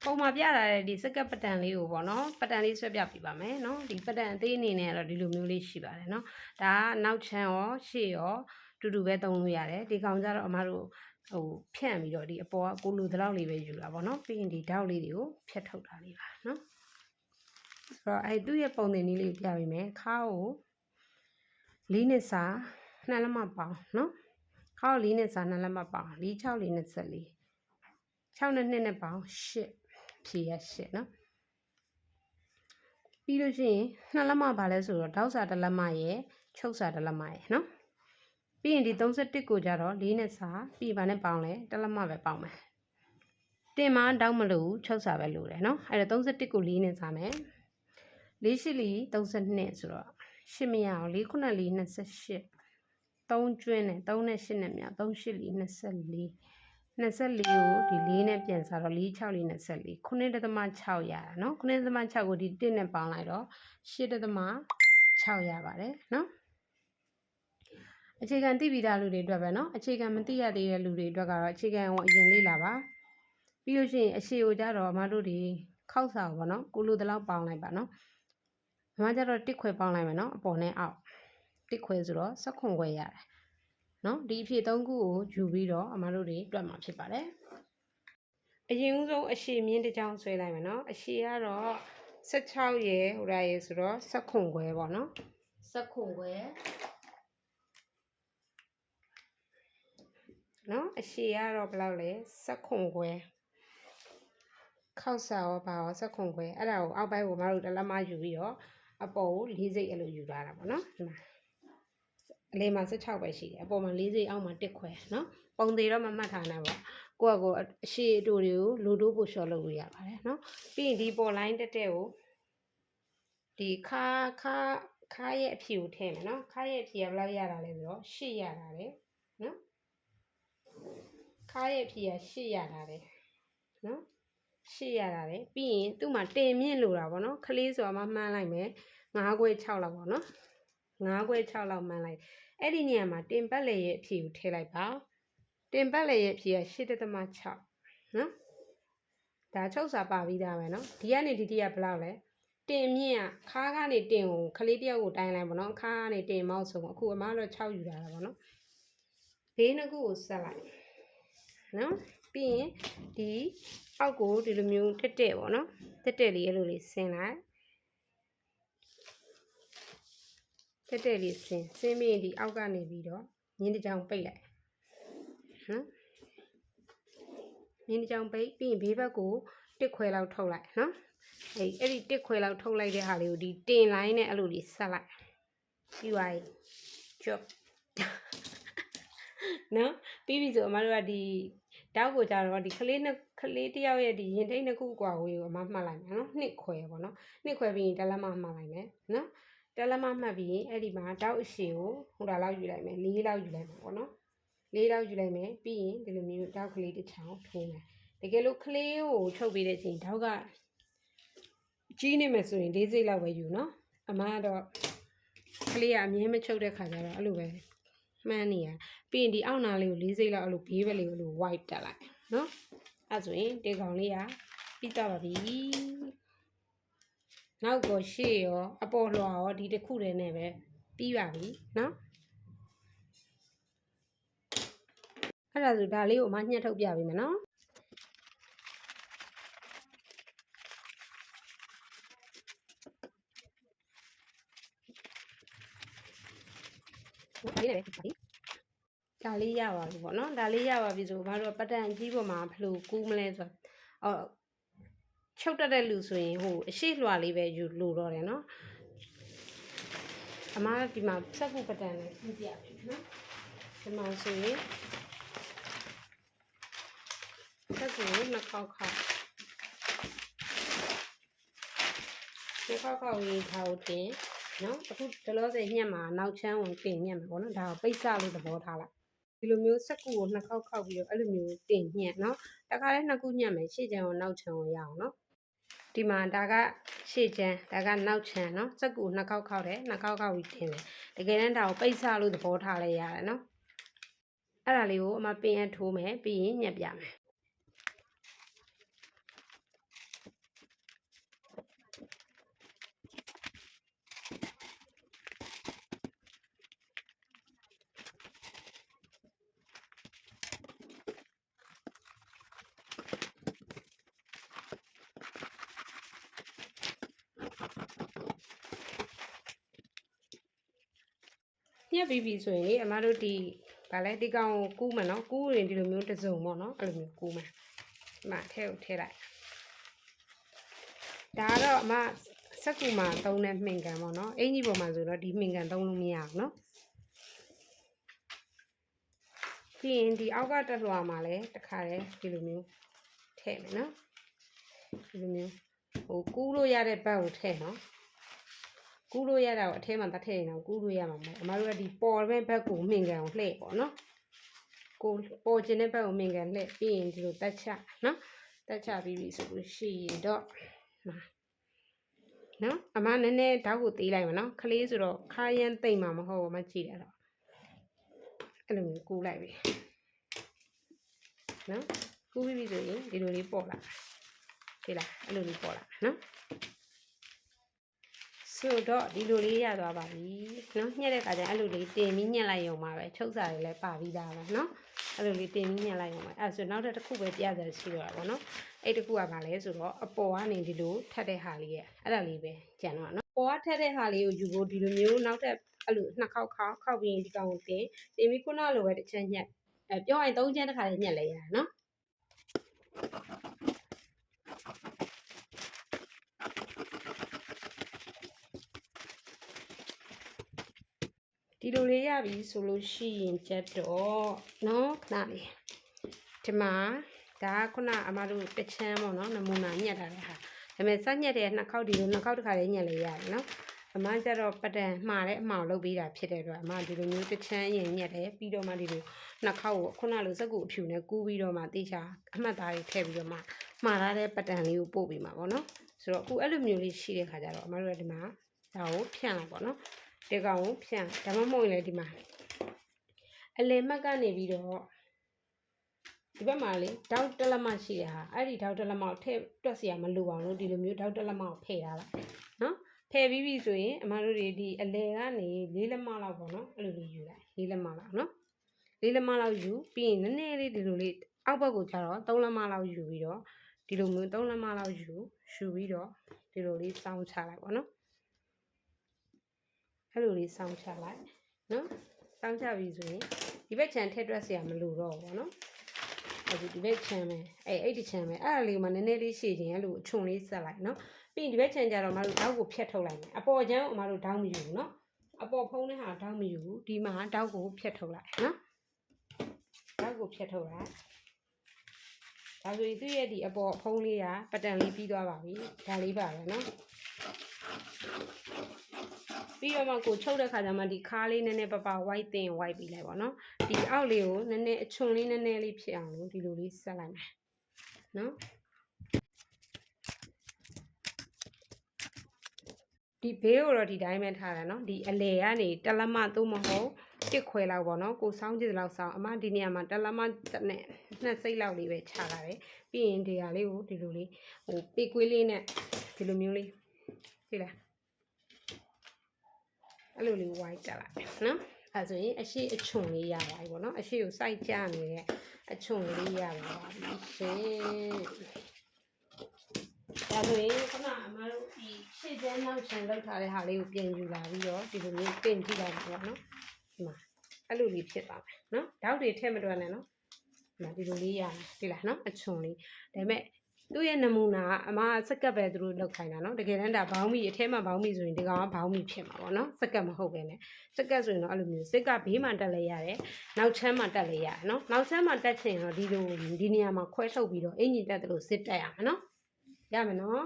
ပုံမှာပြထားတဲ့ဒီစကတ်ပတန်လေးကိုပေါ့နော်ပတန်လေးဆွဲပြပြပါမယ်နော်ဒီပတန်အသေးအနေနဲ့တော့ဒီလိုမျိုးလေးရှိပါတယ်နော်ဒါကနောက်ချမ်းရောရှေ့ရောတူတူပဲသုံးလို့ရတယ်ဒီကောင်ကြတော့အမတို့ဖြန့်ပြီးတော့ဒီအပေါ်ကကိုလိုတလောက်လေးပဲယူတာပေါ့နော်ပြီးရင်ဒီတောက်လေးတွေကိုဖြတ်ထုတ်တာလေးပါနော်ဆိုတော့သူ့ရဲ့ပုံသင်နည်းလေးပြပေးမယ်ခါကို၄နှစ်စာ2လက်မပေါင်းနော်ခါကို4နှစ်စာ2လက်မပေါင်း4 6 4 24 6နဲ့2နဲ့ပေါင်း8ဖြည့်ရ8နော်ပြီးလို့ရှိရင်2လက်မပါလဲဆိုတော့တောက်စာ1လက်မရဲ့ချုပ်စာ1လက်မရဲ့နော်ပြီးရင်ဒီ31ကိုကြတော့4နဲ့စာပြီးပါနဲ့ပေါင်းလဲ1လက်မပဲပေါင်းမယ်တင်မတောက်မလို့ချုပ်စာပဲလို့တယ်နော်အဲ့တော့31ကို4နဲ့စာမယ်4 8 32ဆိုတော့8မရအောင်4 9 4 28 3ကျွင်းနဲ့3နဲ့8နဲ့မြောက်3 8 4 24 24ကိုဒီ4နဲ့ပြန်စားတော့4 6 4 24 9.6 ရတာနော်9.6ကိုဒီ1နဲ့ပေါင်းလိုက်တော့8.6 ရပါတယ်နော်အခြေခံသိပြီးသားလူတွေအတွက်ပဲနော်အခြေခံမသိရသေးတဲ့လူတွေအတွက်ကတော့အခြေခံကိုအရင်လေ့လာပါပြီးလို့ရှိရင်အရှိကိုကြတော့မတို့ဒီခောက်စာကိုပေါ့နော်ကိုလိုတလောက်ပေါင်းလိုက်ပါနော်မမကြတော့တစ်ခွဲပေါင်းလိုက်မယ်နော်အပေါ်နဲ့အောက်တစ်ခွဲဆိုတော့16ခွဲရတယ်နော်ဒီအဖြစ်3ခုကိုယူပြီးတော့အမတို့တွေတွက်မှာဖြစ်ပါတယ်အရင်ဦးဆုံးအရှိမြင့်တစ်ချောင်းဆွဲလိုက်မယ်နော်အရှိကတော့16ရေဟိုရာရေဆိုတော့16ခွဲပေါ့နော်16ခွဲနော်အရှိကတော့ဘယ်လောက်လဲ16ခွဲခောက်စာရောပါရော16ခွဲအဲ့ဒါကိုအောက်ပိုင်းကိုမတို့တလက်မယူပြီးတော့အပေါ်ကို4စိတ်အဲ့လိုယူထားတာပေါ့နော်ဒီမှာအလေးမှာ16ပဲရှိတယ်အပေါ်မှာ4စိတ်အောက်မှာ1ခွဲနော်ပုံသေးတော့မမှတ်ထားနိုင်ပါကိုယ့်အရှိအတူတွေကိုလူတို့ပို့လျှော်လုပ်လို့ရပါတယ်နော်ပြီးရင်ဒီပေါ် line တက်တဲ့ကိုဒီခါရဲ့အဖြူကိုထည့်မယ်နော်ခါရဲ့အဖြူကဘယ်လောက်ရတာလဲဆိုတော့8ရတာလေနော်ခါရဲ့အဖြူက8ရတာလေနော်8ရတာလေပြီးရင်သူ့မှာတင်မြင့်လို့တာပေါ့နော်ခလေးဆိုတာမှမှန်းလိုက်မယ်9ခွဲ6လောက်ပေါ့နော်9ခွဲ6လောက်မှန်းလိုက်အဲ့ဒီနေရာမှာတင်ပတ်လေရဲ့အဖြူကိုထည့်လိုက်ပါတင်ပတ်လေရဲ့အဖြူက8.6နော်ဒါချုပ်စာပါပြီးသားပဲနော်ဒီကနေဒီတိကဘယ်လောက်လဲတင်မြင့်ကခါးကနေတင်ကိုခလေးတယောက်ကိုတိုင်းလိုက်ပေါ့နော်ခါးကနေတင်မောက်ဆုံးအခုအမတို့6ယူတာပေါ့နော်ဘေးနှစ်ခုကိုဆက်လိုက်နော်ပြီးရင်ဒီအောက်ကိုဒီလိုမျိုးတက်တက်ပေါ့နော်တက်တက်လေးအဲ့လိုလေးဆင်းလိုက်တက်တက်လေးဆင်းပြီးရင်ဒီအောက်ကနေပြီးတော့မြင်းတစ်ချောင်းပိတ်လိုက်နော်မြင်းတစ်ချောင်းပိတ်ပြီးရင်ဘေးဘက်ကိုတစ်ခွဲလောက်ထုတ်လိုက်နော်အဲ့ဒီတစ်ခွဲလောက်ထုတ်လိုက်တဲ့ဟာလေးကိုဒီတင်လိုင်းနဲ့အဲ့လိုလေးဆက်လိုက်ပြီးသွားပြီကျော်နော်ပြီးပြီဆိုအမတို့ကဒီတောက်ကိုကြတော့ဒီကလေးတယောက်ရဲ့ဒီရင်ထိတ်နှစ်ခုကွာကိုအမမှတ်လိုက်မယ်နော်နှစ်ခွဲပေါ့နော်နှစ်ခွဲပြီးရင်တလက်မမှတ်လိုက်မယ်နော်တလက်မမှတ်ပြီးရင်အဲ့ဒီမှာတောက်အရှိကိုဟိုတာလောက်ယူလိုက်မယ်4လောက်ယူလိုက်မယ်ပေါ့နော်4လောက်ယူလိုက်မယ်ပြီးရင်ဒီလိုမျိုးတောက်ကလေးတစ်ချောင်းထိုးမယ်တကယ်လို့ကလေးကိုချုပ်ပေးတဲ့အချိန်တောက်ကကြီးနေမယ်ဆိုရင်4စိတ်လောက်ပဲယူနော်အမကတော့ကလေးကအမြဲမချုပ်တဲ့ခါကျတော့အဲ့လိုပဲမှန်းနေရပြီးရင်ဒီအောက်နာလေးကို4စိတ်လောက်အဲ့လိုဘေးဘက်လေးကိုလို့ white တက်လိုက်နော်အဲ့ဆိုရင်တေကောင်လေးကပြီးသွားပါပြီနောက်ကိုရှေ့ရောအပေါ်လွှာရောဒီတစ်ခုတည်းနဲ့ပဲပြီးပါပြီနော်အဲ့ဒါဆိုဒါလေးကိုမှညှက်ထုတ်ပြပေးမယ်နော်ဒီနေ့ပဲပါပြီဒါလေးရပါပြီပေါ့နော်ဒါလေးရပါပြီဆိုဘာလို့ပတန်ကြီးပေါ်မှာဘလို့ကူးမလဲဆိုတော့ချုပ်တတ်တဲ့လူဆိုရင်ဟိုအရှိလွှာလေးပဲယူလို့တော့တယ်နော်အမဒီမှာစက်ကူပတန်လေးပြပြပြီနော်ဒီမှာဆိုရင်စက်ကူနှစ်ခေါက်ရေးထားကိုတင်နော်အခုဒလောစေညက်မှာနောက်ချမ်းဝင်တင်ညက်မှာပေါ့နော်ဒါကိုပိတ်စလို့သဘောထားလိုက်ဒီလိုမျိုးစက်ကူကိုနှစ်ခေါက်ခောက်ပြီးတော့အဲ့လိုမျိုးတင်ညက်နော်တခါလဲနှစ်ခုညက်မယ်ရှေ့ချမ်းကိုနောက်ချမ်းကိုရအောင်နော်ဒီမှာဒါကရှေ့ချမ်းဒါကနောက်ချမ်းနော်စက်ကူနှစ်ခေါက်ခောက်တယ်နှစ်ခေါက်ခောက်ပြီးတင်တယ်တကယ်တမ်းဒါကိုပိတ်စလို့သဘောထားလဲရတယ်နော်အဲ့ဒါလေးကိုအမပင်ရထိုးမယ်ပြီးရင်ညက်ပြမယ် ညက်ပြီးပြီဆိုရင်လေအမတို့ဒီဗာလဲဒီကောင်ကိုကူးမယ်နော်ကူးရင်ဒီလိုမျိုးတစ်စုံပေါ့နော်အဲ့လိုမျိုးကူးမယ်ဒီမှာထဲကိုထည့်လိုက်ဒါကတော့အမစက်ကူမှာသုံးတဲ့မှင်ကန်ပေါ့နော်အင်ကြီးပေါ်မှာဆိုတော့ဒီမှင်ကန်သုံးလို့မရဘူးနော်ပြီးရင်ဒီအောက်ကတက်လွှာမှာလည်းတခါတည်းဒီလိုမျိုးထည့်မယ်နော်ဒီလိုမျိုးဟိုကူးလို့ရတဲ့ဘက်ကိုထည့်နော်ကူးလို့ရတာကိုအထဲမှာတတ်ထည့်ရင်တော့ကူးလို့ရမှာမဟုတ်အမတို့ကဒီပေါ်တဲ့ဘက်ကိုမှင်ကန်ကိုလှည့်ပေါ့နော်ကိုပေါ်ကျင်တဲ့ဘက်ကိုမှင်ကန်လှည့်ပြီးရင်ဒီလိုတက်ချနော်တက်ချပြီးပြီဆိုလို့ရှိရင်တော့နော်အမနည်းနည်းဓာတ်ကိုသေးလိုက်မှာနော်ခလေးဆိုတော့ခါရမ်းသိမ့်မှာမဟုတ်ဘူးမကြည့်ရတော့အဲ့လိုမျိုးကူးလိုက်ပြီနော်ကူးပြီးပြီဆိုရင်ဒီလိုလေးပေါ်လာဒီလားအဲ့လိုလေးပေါ်လာနော်ဆိုတော့ဒီလိုလေးရသွားပါပြီနော်ညှက်တဲ့ခါကျအဲ့လိုလေးတင်ပြီးညှက်လိုက်ရုံပါပဲချုပ်စာတွေလည်းပါပြီးသားပဲနော်အဲ့လိုလေးတင်ပြီးညှက်လိုက်ရုံပါအဲ့ဆိုနောက်တစ်ခုပဲပြရစရာရှိတော့တာပေါ့နော်အဲ့တစ်ခုကဘာလဲဆိုတော့အပေါ်ကနေဒီလိုထပ်တဲ့ဟာလေးရဲ့အဲ့ဒါလေးပဲကြံတော့နော်ပေါ်ကထပ်တဲ့ဟာလေးကိုယူဖို့ဒီလိုမျိုးနောက်ထပ်အဲ့လိုနှစ်ခေါက်ခောက်ပြီးရင်ဒီကောင်ကိုတင်ပြီးခုနလိုပဲတစ်ချက်ညှက်ပြောရင်၃ချက်တစ်ခါလေးညှက်လဲရတာနော်ဒီလိုလေးရပြီဆိုလို့ရှိရင်ကြတော့နော်ခဏလေးဒီမှာဒါကခုနအမတို့တချမ်းပေါ့နော်နမူနာညက်ထားတဲ့ဟာဒါပေမဲ့စညက်တဲ့နှစ်ခေါက်ဒီလိုနှစ်ခေါက်တစ်ခါလေးညက်လေးရတယ်နော်အမကျတော့ပတန်မှားတဲ့အမှောင်လုပ်ပေးတာဖြစ်တဲ့အတွက်အမဒီလိုမျိုးတချမ်းရင်ညက်တယ်ပြီးတော့မှဒီလိုနှစ်ခေါက်ကိုခုနလိုစက်ကူအဖြူနဲ့ကူးပြီးတော့မှတေချာအမှတ်သားတွေထည့်ပြီးတော့မှမှားထားတဲ့ပတန်လေးကိုပို့ပေးမှာပေါ့နော်ဆိုတော့အခုအဲ့လိုမျိုးလေးရှိတဲ့ခါကျတော့အမတို့ကဒီမှာဒါကိုဖြန့်လိုက်ပေါ့နော်ဒီကောင်ကိုဖြန့်ဒါမှမဟုတ်ရင်လည်းဒီမှာအလယ်မှတ်ကနေပြီးတော့ဒီဘက်မှာလေဒေါက်တလက်မရှိတဲ့ဟာအဲ့ဒီဒေါက်တလက်မောက်ထည့်တွက်เสียမလိုအောင်လို့ဒီလိုမျိုးဒေါက်တလက်မောက်ဖယ်ထားလိုက်နော်ဖယ်ပြီးပြီဆိုရင်အမတို့တွေဒီအလယ်ကနေ၄လက်မလောက်ပေါ့နော်အဲ့လိုလေးယူလိုက်၄လက်မလောက်နော်၄လက်မလောက်ယူပြီးရင်နည်းနည်းလေးဒီလိုလေးအောက်ဘက်ကိုကျတော့၃လက်မလောက်ယူပြီးတော့ဒီလိုမျိုး၃လက်မလောက်ယူပြီးတော့ဒီလိုလေးစောင်းချလိုက်ပေါ့နော်အဲ့လိုလေးစောင်းချလိုက်နော်စောင်းချပြီဆိုရင်ဒီဘက်ခြံထည့်တွက်เสียမလိုတော့ဘူးပေါ့နော်အဲ့ဒီဘက်ခြံမယ်အဲ့ဒီခြံမယ်အဲ့ဒါလေးမှနည်းနည်းလေးရှည်ခြင်းအဲ့လိုအချွန်လေးဆက်လိုက်နော်ပြီးရင်ဒီဘက်ခြံကြတော့မတို့တောက်ကိုဖြတ်ထုတ်လိုက်မယ်အပေါ်ချမ်းအမတို့တောက်မယူဘူးနော်အပေါ်ဖုံးတဲ့ဟာတောက်မယူဘူးဒီမှာတောက်ကိုဖြတ်ထုတ်လိုက်နော်တောက်ကိုဖြတ်ထုတ်လိုက်ဒါဆိုရင်သူ့ရဲ့ဒီအပေါ်ဖုံးလေးကပတန်လေးပြီးသွားပါပြီဒါလေးပါပဲနော်ပြီးတော့မှကိုချုပ်တဲ့ခါကျမှဒီခါးလေးနည်းနည်းပပဝိုက်တင်ဝိုက်ပြီးလိုက်ပါတော့ဒီအောက်လေးကိုနည်းနည်းအချွန်လေးနည်းနည်းလေးဖြစ်အောင်လို့ဒီလိုလေးဆက်လိုက်မယ်နော်ဒီဘေးကိုတော့ဒီတိုင်းပဲထားတာနော်ဒီအလေကနေတလက်မသို့မဟုတ်တစ်ခွဲလောက်ပေါ့နော်ကိုစောင်းကြည့်လောက်စောင်းအမဒီနေရာမှာတလက်မနဲ့နှစ်စိတ်လောက်လေးပဲခြားလာတယ်ပြီးရင်ဒီဟာလေးကိုဒီလိုလေးဟိုပေကွေးလေးနဲ့ဒီလိုမျိုးလေးသိလားအဲ့လိုလေးဝိုင်းတက်လိုက်နော်အဲဆိုရင်အရှိအချွန်လေးရပါပြီပေါ့နော်အရှိကိုစိုက်ကြနေတဲ့အချွန်လေးရပါပြီရှင်ဒါဆိုရင်ခုနအမတို့ဒီရှေ့ကျန်းနောက်ချန်လောက်ထားတဲ့ဟာလေးကိုပြင်ယူလာပြီးတော့ဒီလိုမျိုးပြင်ကြည့်လိုက်ပါပေါ့နော်ဒီမှာအဲ့လိုလေးဖြစ်သွားမယ်နော်ဓာတ်တွေထည့်မတွက်နဲ့နော်ဒီမှာဒီလိုလေးရတယ်ဒီလားနော်အချွန်လေးဒါပေမဲ့သူ့ရဲ့နမူနာကအမစက်ကပ်ပဲသူတို့လောက်ခိုင်းတာနော်တကယ်တမ်းဒါဘောင်းမီအထဲမှာဘောင်းမီဆိုရင်ဒီကောင်ကဘောင်းမီဖြစ်မှာပေါ့နော်စက်ကပ်မဟုတ်ပဲနဲ့စက်ကပ်ဆိုရင်တော့အဲ့လိုမျိုးစက်ကဘေးမှာတက်လဲရတယ်နောက်ချမ်းမှာတက်လဲရတယ်နော်နောက်ချမ်းမှာတက်ချင်တော့ဒီလိုဒီနေရာမှာခွဲထုတ်ပြီးတော့အင်ဂျင်တက်တယ်လို့စစ်တက်ရမှာနော်ရမယ်နော်